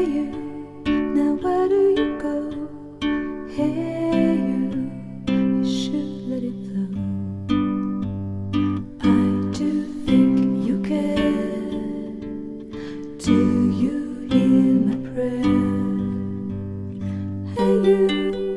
you, now where do you go? Hey you should let it flow. I do think you care. Do you hear my prayer? Hey you